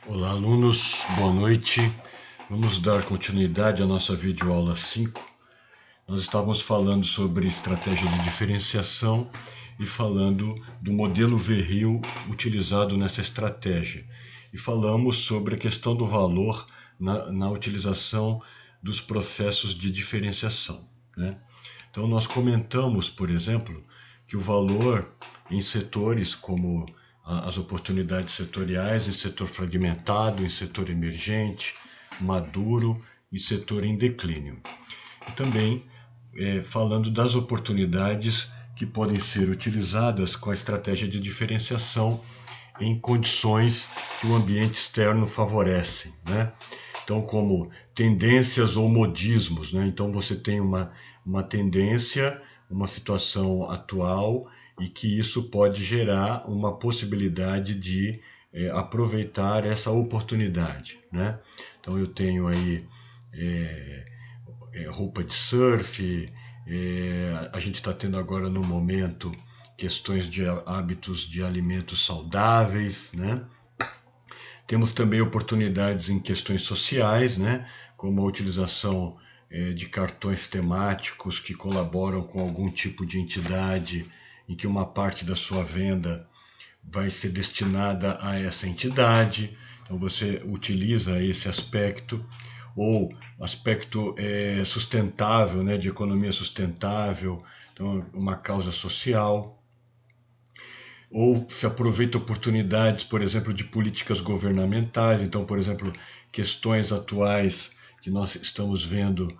Olá, alunos, boa noite. Vamos dar continuidade à nossa videoaula 5. Nós estávamos falando sobre estratégia de diferenciação e falando do modelo Verril utilizado nessa estratégia. E falamos sobre a questão do valor na utilização dos processos de diferenciação, né? Então, nós comentamos, por exemplo, que o valor em setores como as oportunidades setoriais, em setor fragmentado, em setor emergente, maduro e setor em declínio. E também falando das oportunidades que podem ser utilizadas com a estratégia de diferenciação em condições que o ambiente externo favorece, né? Então, como tendências ou modismos, né? Então, você tem uma tendência, uma situação atual e que isso pode gerar uma possibilidade de aproveitar essa oportunidade, né? Então, eu tenho aí roupa de surf, a gente está tendo agora no momento questões de hábitos de alimentos saudáveis, né? Temos também oportunidades em questões sociais, né? Como a utilização de cartões temáticos que colaboram com algum tipo de entidade em que uma parte da sua venda vai ser destinada a essa entidade. Então você utiliza esse aspecto ou aspecto sustentável, né, de economia sustentável, então uma causa social, ou se aproveita oportunidades, por exemplo, de políticas governamentais. Então, por exemplo, questões atuais que nós estamos vendo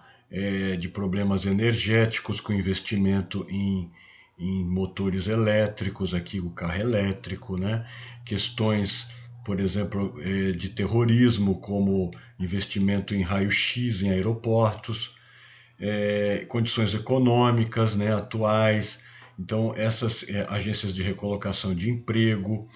de problemas energéticos com investimento em motores elétricos, aqui o carro elétrico, né? Questões, por exemplo, de terrorismo, como investimento em raio-x em aeroportos, condições econômicas, né, atuais. Então, essas agências de recolocação de emprego.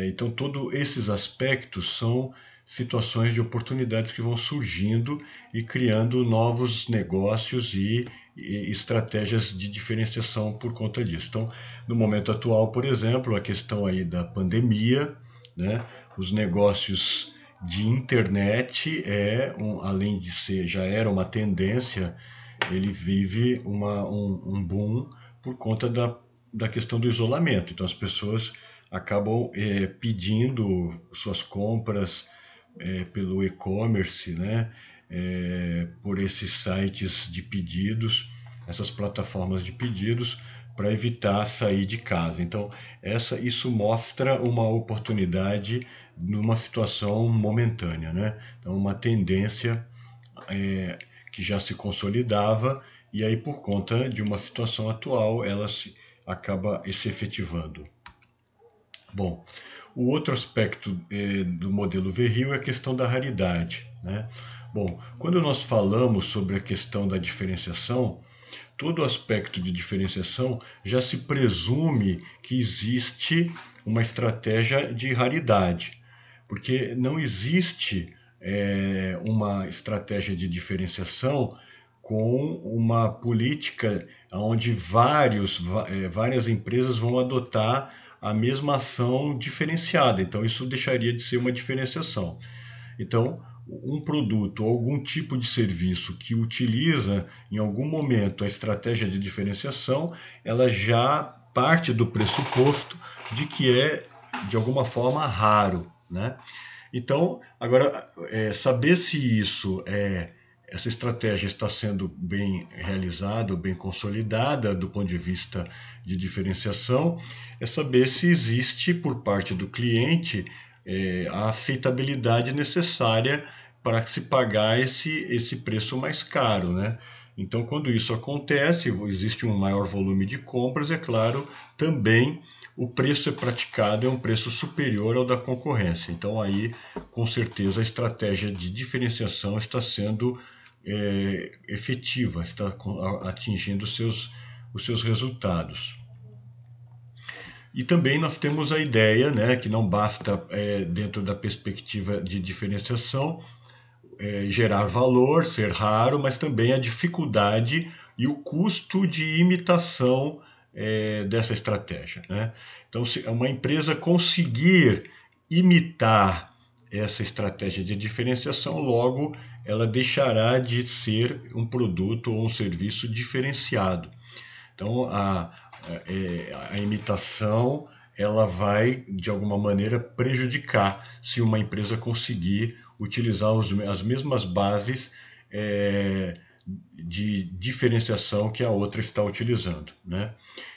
Então, todos esses aspectos são situações de oportunidades que vão surgindo e criando novos negócios e estratégias de diferenciação por conta disso. Então, no momento atual, por exemplo, a questão aí da pandemia, né, os negócios de internet além de ser, já era uma tendência, ele vive um boom por conta da questão do isolamento. Então as pessoas acabam pedindo suas compras pelo e-commerce, né? Por esses sites de pedidos, essas plataformas de pedidos, para evitar sair de casa. Então, isso mostra uma oportunidade numa situação momentânea, né? Então, uma tendência que já se consolidava e aí por conta de uma situação atual acaba se efetivando. Bom, o outro aspecto do modelo Verril é a questão da raridade, né? Bom, quando nós falamos sobre a questão da diferenciação, todo aspecto de diferenciação já se presume que existe uma estratégia de raridade, porque não existe uma estratégia de diferenciação com uma política onde várias empresas vão adotar a mesma ação diferenciada. Então, isso deixaria de ser uma diferenciação. Então, um produto ou algum tipo de serviço que utiliza em algum momento a estratégia de diferenciação, ela já parte do pressuposto de que é de alguma forma raro, né? Então, agora saber se essa estratégia está sendo bem realizada, bem consolidada do ponto de vista de diferenciação, é saber se existe por parte do cliente a aceitabilidade necessária para se pagar esse preço mais caro, né? Então, quando isso acontece, existe um maior volume de compras, é claro, também o preço praticado é um preço superior ao da concorrência. Então, aí, com certeza, a estratégia de diferenciação está sendo efetiva, está atingindo os seus resultados. E também nós temos a ideia, né, que não basta, dentro da perspectiva de diferenciação, gerar valor, ser raro, mas também a dificuldade e o custo de imitação dessa estratégia, né? Então, se uma empresa conseguir imitar essa estratégia de diferenciação, logo ela deixará de ser um produto ou um serviço diferenciado. Então, a imitação ela vai, de alguma maneira, prejudicar se uma empresa conseguir utilizar as mesmas bases é, de diferenciação que a outra está utilizando, né?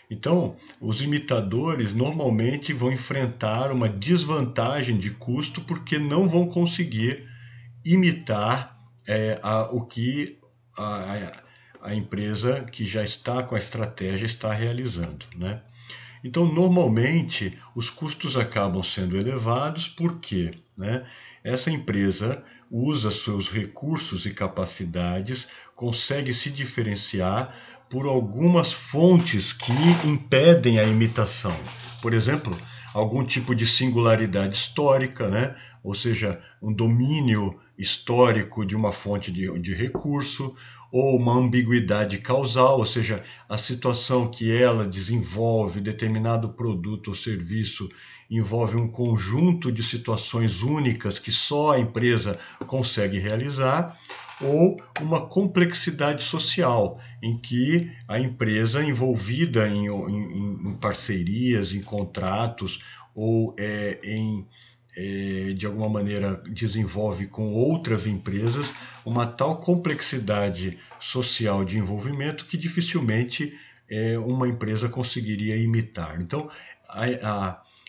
Então, os imitadores normalmente vão enfrentar uma desvantagem de custo porque não vão conseguir imitar o que a, a empresa que já está com a estratégia está realizando, né? Então, normalmente, os custos acabam sendo elevados porque, né, essa empresa usa seus recursos e capacidades, consegue se diferenciar por algumas fontes que impedem a imitação. Por exemplo, algum tipo de singularidade histórica, né? Ou seja, um domínio histórico de uma fonte de recurso, ou uma ambiguidade causal, ou seja, a situação que ela desenvolve, determinado produto ou serviço, envolve um conjunto de situações únicas que só a empresa consegue realizar, ou uma complexidade social, em que a empresa envolvida em parcerias, em contratos, ou de alguma maneira desenvolve com outras empresas uma tal complexidade social de envolvimento que dificilmente uma empresa conseguiria imitar. Então,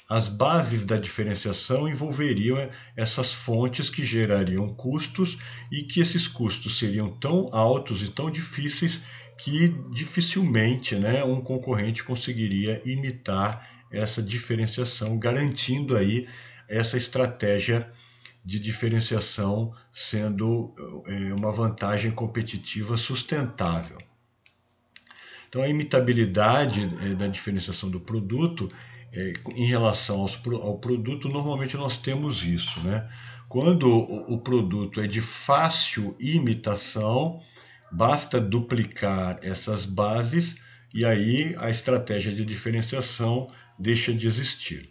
as bases da diferenciação envolveriam essas fontes que gerariam custos e que esses custos seriam tão altos e tão difíceis que dificilmente, né, um concorrente conseguiria imitar essa diferenciação, garantindo aí essa estratégia de diferenciação sendo uma vantagem competitiva sustentável. Então, a imitabilidade da diferenciação do produto, em relação ao produto, normalmente nós temos isso, né? Quando o produto é de fácil imitação, basta duplicar essas bases e aí a estratégia de diferenciação deixa de existir.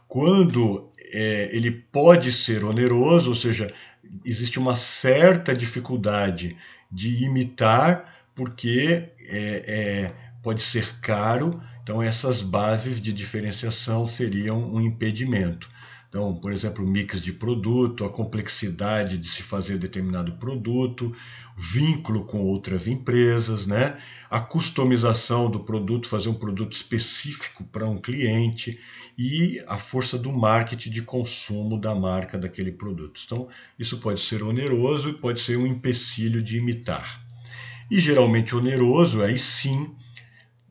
Quando ele pode ser oneroso, ou seja, existe uma certa dificuldade de imitar, porque pode ser caro, então essas bases de diferenciação seriam um impedimento. Então, por exemplo, o mix de produto, a complexidade de se fazer determinado produto, vínculo com outras empresas, né? A customização do produto, fazer um produto específico para um cliente e a força do marketing de consumo da marca daquele produto. Então, isso pode ser oneroso e pode ser um empecilho de imitar. E geralmente oneroso, aí sim,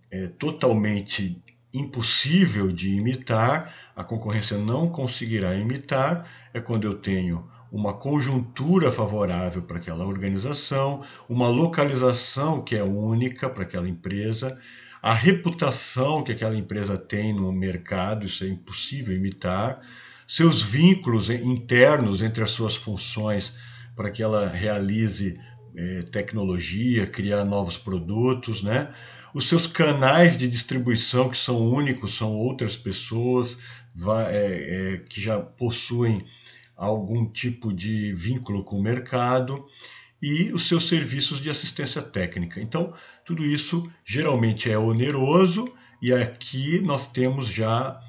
é totalmente impossível de imitar, a concorrência não conseguirá imitar, é quando eu tenho uma conjuntura favorável para aquela organização, uma localização que é única para aquela empresa, a reputação que aquela empresa tem no mercado, isso é impossível imitar, seus vínculos internos entre as suas funções para que ela realize tecnologia, criar novos produtos, né? Os seus canais de distribuição que são únicos, são outras pessoas que já possuem algum tipo de vínculo com o mercado e os seus serviços de assistência técnica. Então, tudo isso geralmente é oneroso e aqui nós temos já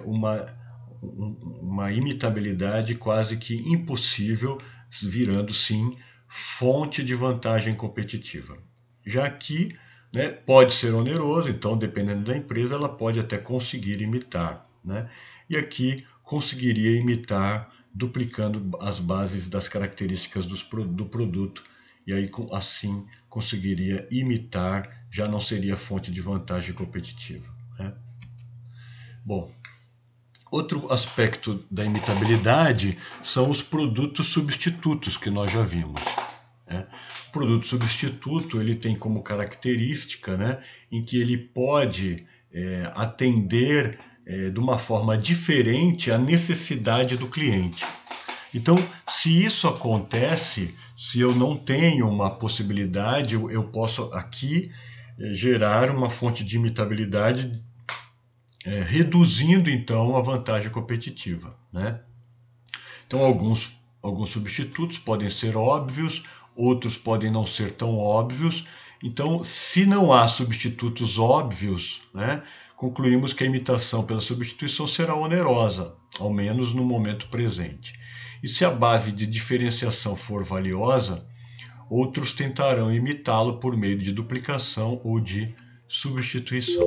uma imitabilidade quase que impossível, virando sim fonte de vantagem competitiva. Já aqui, né, pode ser oneroso, então dependendo da empresa ela pode até conseguir imitar, né? E aqui conseguiria imitar duplicando as bases das características do produto e aí assim conseguiria imitar, já não seria fonte de vantagem competitiva, né? Bom, outro aspecto da imitabilidade são os produtos substitutos que nós já vimos, né? O produto substituto ele tem como característica, né, em que ele pode atender de uma forma diferente à necessidade do cliente. Então, se isso acontece, se eu não tenho uma possibilidade, eu posso aqui gerar uma fonte de imitabilidade, reduzindo então a vantagem competitiva, né? Então, alguns substitutos podem ser óbvios, outros podem não ser tão óbvios. Então, se não há substitutos óbvios, né, concluímos que a imitação pela substituição será onerosa, ao menos no momento presente. E se a base de diferenciação for valiosa, outros tentarão imitá-lo por meio de duplicação ou de substituição.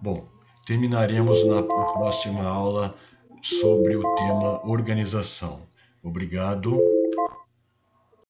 Bom, terminaremos na próxima aula sobre o tema organização. Obrigado.